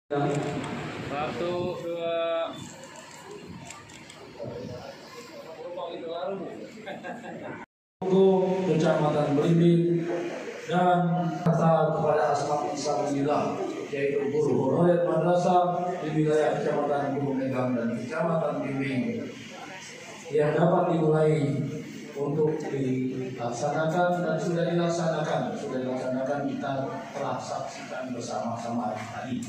Satu, dua. Untuk Kecamatan Belimbing dan kata kepada asma Islamillah yaitu guru honorer madrasah di wilayah Kecamatan Gunung Megang dan Kecamatan Belimbing yang dapat dimulai untuk dilaksanakan dan sudah dilaksanakan kita telah saksikan bersama-sama tadi.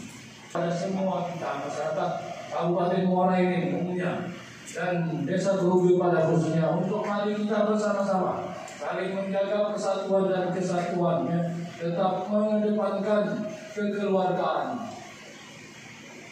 Pada semua kita masyarakat Kabupaten Muara ini umumnya dan Desa Gerubi pada khususnya untuk mari kita bersama-sama saling menjaga persatuan dan kesatuannya, tetap mengedepankan kekeluargaan,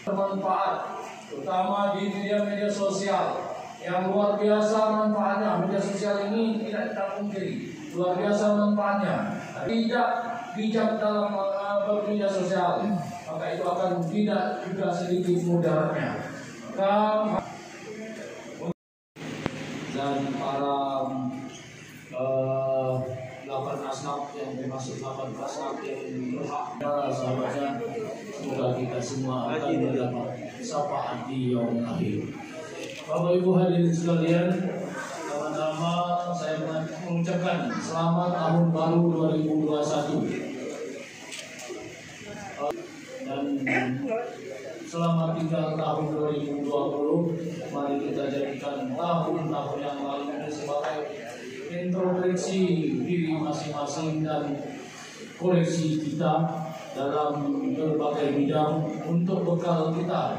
bermanfaat, terutama di media sosial yang luar biasa manfaatnya. Media sosial ini tidak kita pungkiri luar biasa manfaatnya. Tidak bijak dalam bermedia sosial, maka itu akan tidak juga sedikit mudaratnya. Dan para 8 asnaf yang termasuk 8 asnaf yang berhak para sahabatnya, semoga kita semua akan mendapat syafaat di yaumul akhir. Bapak Ibu hadirin sekalian, pertama-tama saya mengucapkan selamat tahun baru 2021 dan selama 3 tahun 2020 mari kita jadikan tahun-tahun yang lalu ini sebagai introspeksi diri masing-masing dan koreksi kita dalam berbagai bidang untuk bekal kita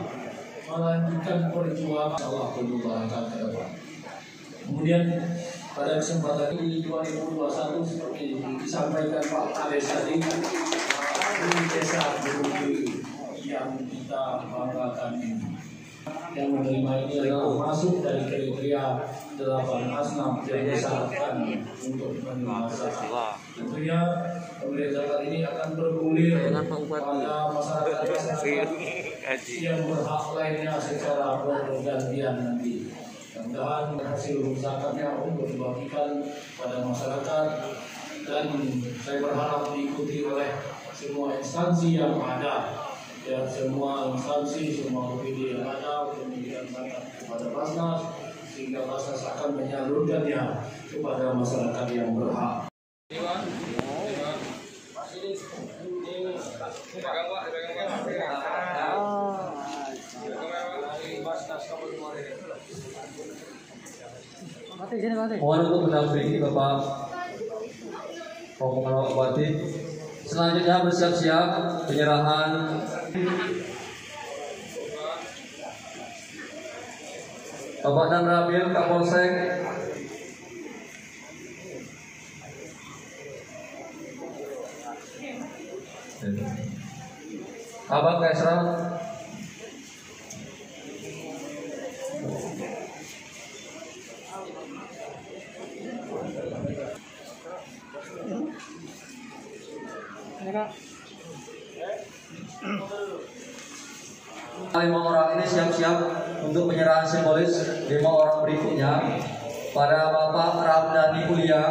melanjutkan perjuangan Allah akan ke depan. Kemudian pada kesempatan ini 2021 seperti disampaikan Pak Ades tadi, di Desa Gerubi yang kita banggakan ini, yang menerima ini adalah masuk dari kriteria 8 asnaf yang disyaratkan untuk menerima zakat. Tentunya pemberian zakat ini akan bergulir pada masyarakat yang berhak lainnya secara bergantian nanti. Mudah-mudahan hasil zakatnya untuk dibagikan pada masyarakat, dan saya berharap diikuti oleh semua instansi yang ada, ya, semua instansi, semua OPD yang ada untuk memberikan zakat kepada Basnas, sehingga Basnas akan menyalurkannya kepada masyarakat yang berhak. Mohon untuk mendampingi Bapak Rombongan Bupati. Selanjutnya bersiap-siap penyerahan Bapak Dan Rabil Kapolsek, Abang Kesra, lima orang ini siap-siap untuk penyerahan simbolis 5 orang berikutnya pada Bapak Ramdhani Ulia,